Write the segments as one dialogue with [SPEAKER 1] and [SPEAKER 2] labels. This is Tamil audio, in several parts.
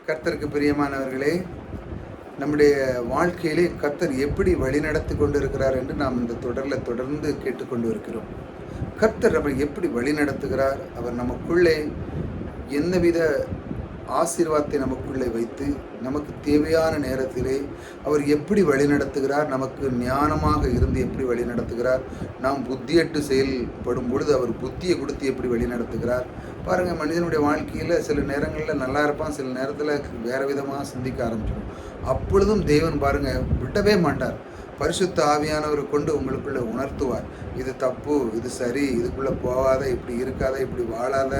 [SPEAKER 1] கர்த்தருக்கு பிரியமானவர்களே, நம்முடைய வாழ்க்கையிலே கர்த்தர் எப்படி வழிநடத்தி கொண்டிருக்கிறார் என்று நாம் இந்த தொடரில் தொடர்ந்து கேட்டுக்கொண்டு இருக்கிறோம். கர்த்தர் நம்மை எப்படி வழிநடத்துகிறார், அவர் நமக்குள்ளே எந்தவித ஆசீர்வாதத்தை நமக்குள்ளே வைத்து நமக்கு தேவையான நேரத்திலே அவர் எப்படி வழிநடத்துகிறார், நமக்கு ஞானமாக இருந்து எப்படி வழிநடத்துகிறார், நாம் புத்தியட்டு செயல்படும் பொழுது அவர் புத்தியை கொடுத்து எப்படி வழிநடத்துகிறார். பாருங்கள், மனிதனுடைய வாழ்க்கையில் சில நேரங்களில் நல்லா இருப்பான், சில நேரத்தில் வேறு விதமாக சிந்திக்க ஆரம்பிச்சிடும். அப்பொழுதும் தேவன் பாருங்கள் விடவே மாட்டார். பரிசுத்த ஆவியானவரை கொண்டு உங்களுக்குள்ளே உணர்த்துவார். இது தப்பு, இது சரி, இதுக்குள்ளே போகாத, இப்படி இருக்காத, இப்படி வாழாத,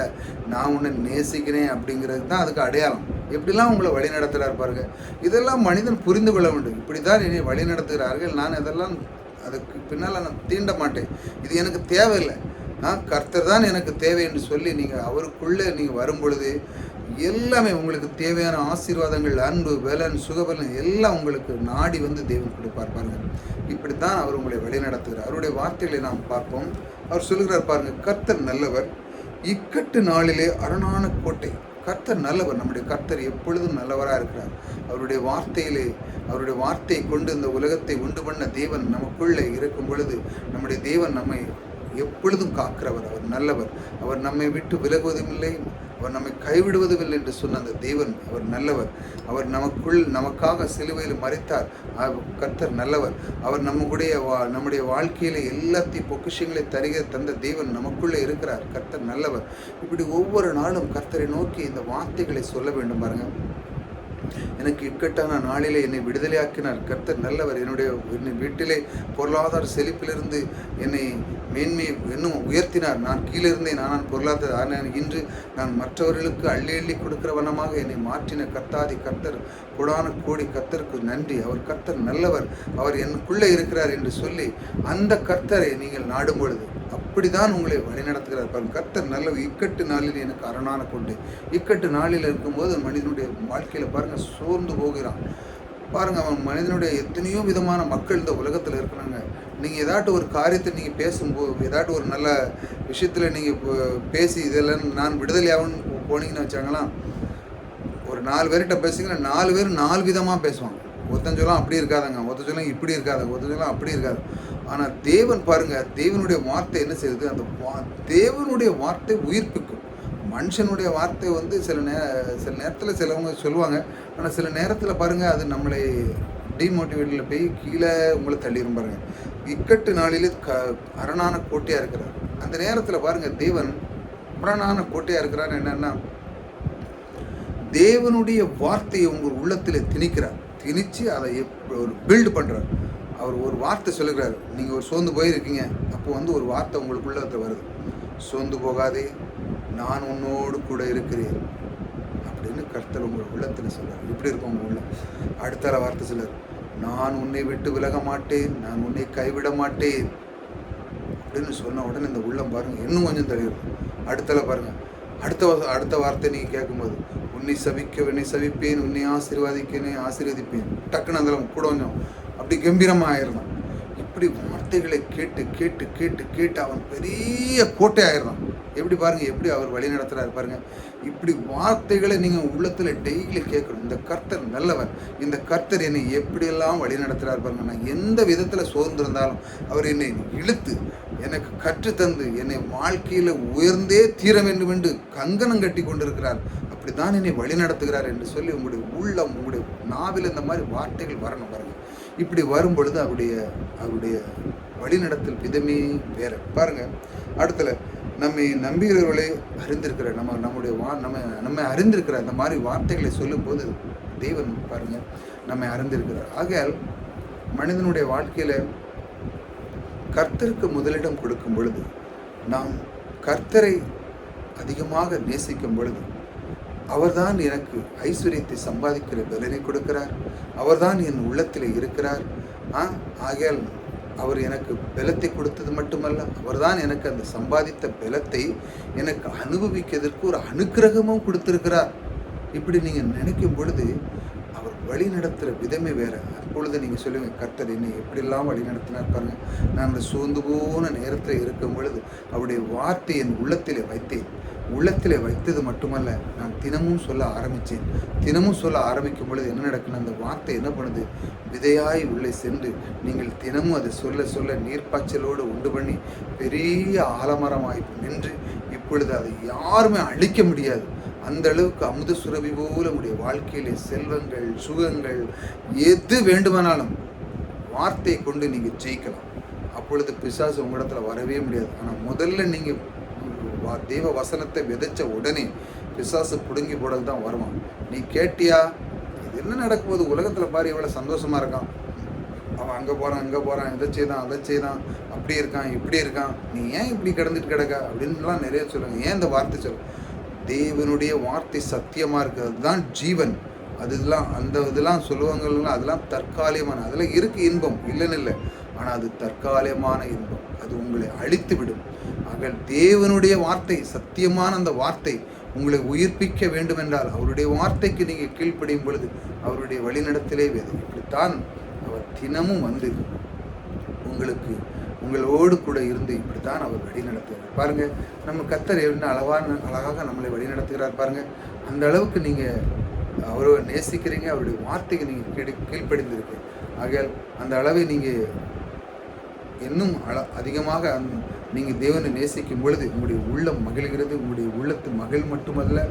[SPEAKER 1] நான் உன்னை நேசிக்கிறேன் அப்படிங்கிறது தான் அதுக்கு அடையாளம். எப்படிலாம் உங்களை வழி நடத்துகிறார் பாருங்க. இதெல்லாம் மனிதன் புரிந்து கொள்ள வேண்டும். இப்படி தான் என்னை வழி நடத்துகிறார்கள், நான் இதெல்லாம் அதுக்கு பின்னால் நான் தீண்ட மாட்டேன், இது எனக்கு தேவையில்லை, கர்த்தர் தான் எனக்கு தேவை என்று சொல்லி நீங்கள் அவருக்குள்ளே நீங்கள் வரும் பொழுது எல்லாமே உங்களுக்கு தேவையான ஆசீர்வாதங்கள், அன்பு, பலன், சுகபலன் எல்லாம் உங்களுக்கு நாடி வந்து தேவன் கொடுப்பார் பாருங்கள். இப்படித்தான் அவர் உங்களை வழிநடத்துகிறார். அவருடைய வார்த்தைகளை நாம் பார்ப்போம். அவர் சொல்லுகிறார் பாருங்கள், கர்த்தர் நல்லவர், இக்கட்டு நாளிலே அரணான கோட்டை. கர்த்தர் நல்லவர். நம்முடைய கர்த்தர் எப்பொழுதும் நல்லவராக இருக்கிறார். அவருடைய வார்த்தையிலே, அவருடைய வார்த்தையை கொண்டு இந்த உலகத்தை உண்டு பண்ண தேவன் நமக்குள்ளே இருக்கும் பொழுது நம்முடைய தேவன் நம்மை எப்பொழுதும் காக்கிறவர். அவர் நல்லவர். அவர் நம்மை விட்டு விலகுவதும் இல்லை, அவர் நம்மை கைவிடுவதும் இல்லை என்று சொன்ன அந்த தேவன் அவர் நல்லவர். அவர் நமக்காக சிலுவையில் மரித்தார். கர்த்தர் நல்லவர். அவர் நம்முடைய வாழ்க்கையில எல்லாத்தையும் பொக்கிஷங்களை தந்த தேவன் நமக்குள்ளே இருக்கிறார். கர்த்தர் நல்லவர். இப்படி ஒவ்வொரு நாளும் கர்த்தரை நோக்கி இந்த வார்த்தைகளை சொல்ல வேண்டும் பாருங்க. எனக்கு இக்கட்டான நாளிலே என்னை விடுதலையாக்கினார். கர்த்தர் நல்லவர். என்னை வீட்டிலே பொருளாதார செழிப்பிலிருந்து என்னை இன்னும் உயர்த்தினார். நான் கீழே இருந்தேன், நான் பொருளாதார இன்று நான் மற்றவர்களுக்கு அள்ளி அள்ளி கொடுக்கிற வண்ணமாக என்னை மாற்றின கர்த்தாதி கர்த்தர் கோடான கோடி கர்த்தருக்கு நன்றி. அவர் கர்த்தர் நல்லவர், அவர் எனக்குள்ளே இருக்கிறார் என்று சொல்லி அந்த கர்த்தரை நீங்கள் நாடும் பொழுது அப்படிதான் உங்களை வழிநடத்துகிறார் பாருங்கள். கர்த்தர் நல்லவர். இக்கட்டு நாளில் எனக்கு அரணான கொண்டு. இக்கட்டு நாளில் இருக்கும்போது மனிதனுடைய வாழ்க்கையில் பாருங்கள் சோர்ந்து போகிறான் பாருங்கள். அவன் மனிதனுடைய எத்தனையோ விதமான மக்கள் இந்த உலகத்தில் இருக்கிறாங்க. நீங்கள் ஏதாட்டும் ஒரு காரியத்தை நீங்கள் பேசும்போது, ஏதாட்டும் ஒரு நல்ல விஷயத்தில் நீங்கள் பேசி இதெல்லாம் நான் விடுதலையாகணும்னு போனீங்கன்னு வச்சாங்களாம், ஒரு 4 பேர்கிட்ட பேசிங்கன்னா 4 பேர் 4 விதமாக பேசுவாங்க. ஒருத்தன் சொல்லலாம் அப்படி இருக்காதங்க, ஒருத்தன் சொல்லலாம் இப்படி இருக்காதுங்க, ஒருத்தன் சொல்லலாம் அப்படி இருக்காது. ஆனால் தேவன் பாருங்கள், தேவனுடைய வார்த்தை என்ன செய்யுது, அந்த தேவனுடைய வார்த்தை உயிர்ப்பிக்கும். மனுஷனுடைய வார்த்தை வந்து சில நேரத்தில் சிலவங்க சொல்லுவாங்க, ஆனால் சில நேரத்தில் பாருங்கள் அது நம்மளை டிமோட்டிவேட்டில் போய் கீழே உங்களை தள்ளிடும் பாருங்கள். இக்கட்டு நாளில் அரணான கோட்டையாக இருக்கிறார். அந்த நேரத்தில் பாருங்கள் தேவன் அரணான கோட்டையாக இருக்கிறார். என்னன்னா தேவனுடைய வார்த்தையை உங்கள் உள்ளத்தில் திணிச்சு அதை ஒரு பில்டு பண்ணுறார். அவர் ஒரு வார்த்தை சொல்லுகிறார். நீங்கள் ஒரு சோர்ந்து போயிருக்கீங்க, அப்போ வந்து ஒரு வார்த்தை உங்களுக்குள்ள வருது, சோர்ந்து போகாதே, நான் உன்னோடு கூட இருக்கிறேன் அப்படின்னு கர்த்தர் உங்கள் உள்ளத்தில் சொல்றார். இப்படி இருக்கும் உங்கள் உள்ள. அடுத்த வார்த்தை சொல்றார், நான் உன்னை விட்டு விலக மாட்டேன், நான் உன்னை கைவிட மாட்டேன் அப்படின்னு சொன்ன உடனே இந்த உள்ளம் பாருங்க இன்னும் கொஞ்சம் தெரியும். அடுத்தல பாருங்க, அடுத்த வார்த்தை நீங்கள் கேட்கும்போது, உன்னை சபிப்பேன், உன்னை ஆசீர்வதிப்பேன். டக்குன்னு அந்த கூட கொஞ்சம் அப்படி கம்பீரமாக ஆயிடுறான். இப்படி வார்த்தைகளை கேட்டு கேட்டு கேட்டு கேட்டு அவன் பெரிய கோட்டை ஆயிடுறான். எப்படி பாருங்கள், எப்படி அவர் வழி நடத்துகிறாரு பாருங்கள். இப்படி வார்த்தைகளை நீங்கள் உள்ளத்தில் டெய்லி கேட்கணும். இந்த கர்த்தர் நல்லவர், இந்த கர்த்தர் என்னை எப்படியெல்லாம் வழி நடத்துகிறார் பாருங்கள். நான் எந்த விதத்தில் சோர்ந்திருந்தாலும் அவர் என்னை இழுத்து எனக்கு கற்றுத்தந்து என்னை வாழ்க்கையில் உயர்ந்தே தீர வேண்டும் என்று கங்கணம் கட்டி கொண்டிருக்கிறார். அப்படி தான் என்னை வழி நடத்துகிறார் என்று சொல்லி உங்களுடைய உள்ளம், உங்களுடைய நாவில் இந்த மாதிரி வார்த்தைகள் வரணும் பாருங்கள். இப்படி வரும் பொழுது அவருடைய வழிநடத்தல் விதமே வேற பாருங்கள். அடுத்தல நம்மை நம்புகிறவர்களை அறிந்திருக்கிற நம்மை அறிந்திருக்கிற அந்த மாதிரி வார்த்தைகளை சொல்லும்போது தேவன் பாருங்கள் நம்மை அறிந்திருக்கிறார். ஆகையால் மனிதனுடைய வாழ்க்கையில் கர்த்தருக்கு முதலிடம் கொடுக்கும் பொழுது, நாம் கர்த்தரை அதிகமாக நேசிக்கும் பொழுது, அவர்தான் எனக்கு ஐஸ்வர்யத்தை சம்பாதிக்கிற பலனை கொடுக்கிறார், அவர்தான் என் உள்ளத்தில் இருக்கிறார். ஆகையால் அவர் எனக்கு பலத்தை கொடுத்தது மட்டுமல்ல, அவர்தான் எனக்கு அந்த சம்பாதித்த பலத்தை எனக்கு அனுபவிக்கிறதுக்கு ஒரு அனுக்கிரகமும் கொடுத்திருக்கிறார். இப்படி நீங்கள் நினைக்கும் பொழுது அவர் வழி நடத்துகிற விதமே வேறு. அப்பொழுது நீங்கள் சொல்லுங்கள், கர்த்தர் என்னை எப்படிலாம் வழி நடத்தினார் பாருங்கள். நான் அந்த சோர்ந்து போன நேரத்தில் இருக்கும் பொழுது அவருடைய வார்த்தை என் உள்ளத்தில் வைத்தேன். உள்ளத்தில் வைத்தது மட்டுமல்ல, நான் தினமும் சொல்ல ஆரம்பித்தேன். தினமும் சொல்ல ஆரம்பிக்கும் பொழுது என்ன நடக்குன்னு, அந்த வார்த்தை என்ன பண்ணுது, விதையாய் உள்ளே சென்று நீங்கள் தினமும் அதை சொல்ல சொல்ல நீர்ப்பாய்ச்சலோடு உண்டு பண்ணி பெரிய ஆலமரமாய் நின்று இப்பொழுது அதை யாருமே அழிக்க முடியாது. அந்த அளவுக்கு அமுத சுரபி போல உங்களுடைய வாழ்க்கையிலே செல்வங்கள், சுகங்கள், எது வேண்டுமானாலும் வார்த்தையை கொண்டு நீங்கள் ஜெயிக்கலாம். அப்பொழுது பிசாசு உங்களிடத்துல வரவே முடியாது. ஆனால் முதல்ல நீங்கள் தெய்வ வசனத்தை விதைச்ச உடனே பிசாசு பிடுங்கி போடல் தான் வருவான். நீ கேட்டியா, இது என்ன நடக்கும்போது உலகத்தில் பாரு எவ்வளோ சந்தோஷமாக இருக்கான், அவன் அங்கே போகிறான் இங்கே போகிறான், இதை செய்தான் அதை செய்தான், அப்படி இருக்கான் இப்படி இருக்கான், நீ ஏன் இப்படி கிடந்துட்டு கிடக்க அப்படின்லாம் நிறைய சொல்லுங்க. ஏன் இந்த வார்த்தை சொல்ல, தேவனுடைய வார்த்தை சத்தியமாக இருக்கிறது தான் ஜீவன். அதெல்லாம் அந்த இதெல்லாம் சொல்லுவாங்கல்ல, அதெல்லாம் தற்காலிகமான, அதில் இருக்கு இன்பம் இல்லைன்னு இல்லை, ஆனால் அது தற்காலிகமான இன்பம், அது உங்களை அழித்து விடும். ஆக தேவனுடைய வார்த்தை சத்தியமான அந்த வார்த்தை உங்களை உயிர்ப்பிக்க வேண்டும் என்றால் அவருடைய வார்த்தைக்கு நீங்கள் கீழ்ப்படியும் பொழுது அவருடைய வழிநடத்திலே வேது. இப்படித்தான் அவர் தினமும் வந்து உங்களுக்கு உங்களோடு கூட இருந்து இப்படித்தான் அவர் வழி நடத்துகிறார். பாருங்கள், நம்ம கர்த்தர் என்ன அழகாக நம்மளை வழி நடத்துகிறார் பாருங்கள். அந்த அளவுக்கு நீங்கள் அவரை நேசிக்கிறீங்க, அவருடைய வார்த்தைக்கு நீங்கள் கீழ்ப்படிந்திருக்கு. ஆகையால் அந்த அளவை நீங்கள் இன்னும் அதிகமாக நீங்கள் தேவனை நேசிக்கும் பொழுது உங்களுடைய உள்ளம் மகிழ்கிறது. உங்களுடைய உள்ளத்து மகிழ் மட்டுமல்ல,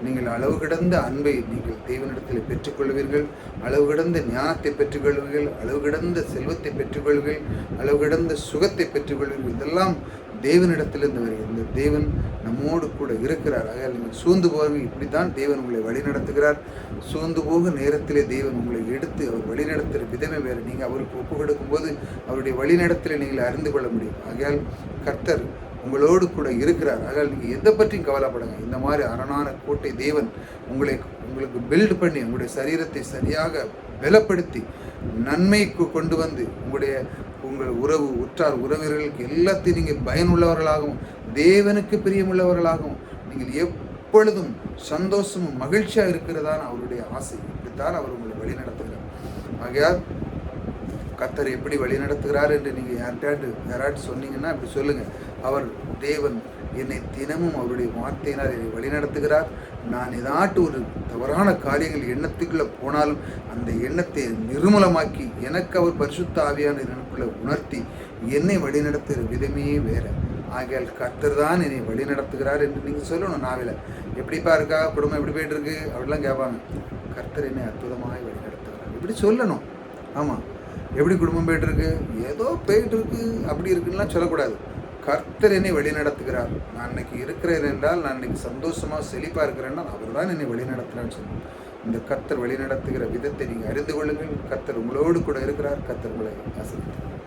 [SPEAKER 1] நீங்கள் அளவு கடந்த அன்பை நீங்கள் தேவனிடத்தில் பெற்றுக்கொள்வீர்கள், அளவு கடந்த ஞானத்தை பெற்றுக்கொள்வீர்கள், அளவு கடந்த செல்வத்தை பெற்றுக்கொள்வீர்கள், அளவு கடந்த சுகத்தை பெற்றுக்கொள்வீர்கள். இதெல்லாம் தேவனிடத்திலிருந்து வருகிறது. இந்த தேவன் நம்மோடு கூட இருக்கிறார். ஆக நீங்கள் சூழ்ந்து போவீர்கள். இப்படித்தான் தேவன் உங்களை வழி நடத்துகிறார். சூழ்ந்து போக நேரத்திலே தேவன் உங்களை எடுத்து அவர் வழி நடத்துகிற விதமே வேறு. நீங்கள் அவருக்கு ஒப்பு கொடுக்கும்போது அவருடைய வழிநடத்தில் நீங்கள் அறிந்து கொள்ள முடியும். ஆகையால் கர்த்தர் உங்களோடு கூட இருக்கிறார். ஆகையால் நீங்கள் எதை பற்றியும் கவலைப்படுங்க. இந்த மாதிரி அரணான கோட்டை தேவன் உங்களுக்கு பில்டு பண்ணி உங்களுடைய சரீரத்தை சரியாக பலப்படுத்தி நன்மைக்கு கொண்டு வந்து உங்கள் உற்றார் உறவினர்களுக்கு எல்லாத்தையும் நீங்கள் பயனுள்ளவர்களாகவும் தேவனுக்கு பிரியமுள்ளவர்களாகவும் நீங்கள் எப்பொழுதும் சந்தோஷமும் மகிழ்ச்சியாக இருக்கிறதான அவருடைய ஆசை. இப்படித்தான் அவர் உங்களை வழி நடத்துகிறார். ஆகையால் கர்த்தர் எப்படி வழி நடத்துகிறார் என்று நீங்கள் யாராட்டு சொன்னீங்கன்னா அப்படி சொல்லுங்கள். அவர் தேவன் என்னை தினமும் அவருடைய வார்த்தையினால் என்னை வழிநடத்துகிறார். நான் ஏதாட்டு ஒரு தவறான காரியங்கள் எண்ணத்துக்குள்ளே போனாலும் அந்த எண்ணத்தை நிர்மூலமாக்கி எனக்கு அவர் பரிசுத்த ஆவியான எனக்குள்ளே உணர்த்தி என்னை வழிநடத்துகிற விதமே வேறு. ஆகையால் கர்த்தர் தான் என்னை வழி நடத்துகிறார் என்று நீங்கள் சொல்லணும். நாவில் எப்படிப்பா இருக்கா, குடும்பம் எப்படி போய்ட்டு இருக்கு அப்படிலாம் கேட்பாங்க. கர்த்தர் என்னை அற்புதமாக வழி நடத்துகிறார் இப்படி சொல்லணும். ஆமாம், எப்படி குடும்பம் போய்ட்டுருக்கு, ஏதோ போய்ட்டுருக்கு அப்படி இருக்குன்னா சொல்லக்கூடாது. கர்த்தர் என்னை வழி நடத்துகிறார். நான் இன்னைக்கு இருக்கிறேன் என்றால், நான் இன்னைக்கு சந்தோஷமாக செழிப்பாக இருக்கிறேன்னா அவர் தான் என்னை வழி நடத்துகிறான்னு சொல்லணும். இந்த கர்த்தர் வழி நடத்துகிற விதத்தை நீங்கள் அறிந்து கொள்ளுங்கள். கர்த்தர் உங்களோடு கூட இருக்கிறார். கர்த்தர் உங்களை ஆசீர்வதிப்பார்.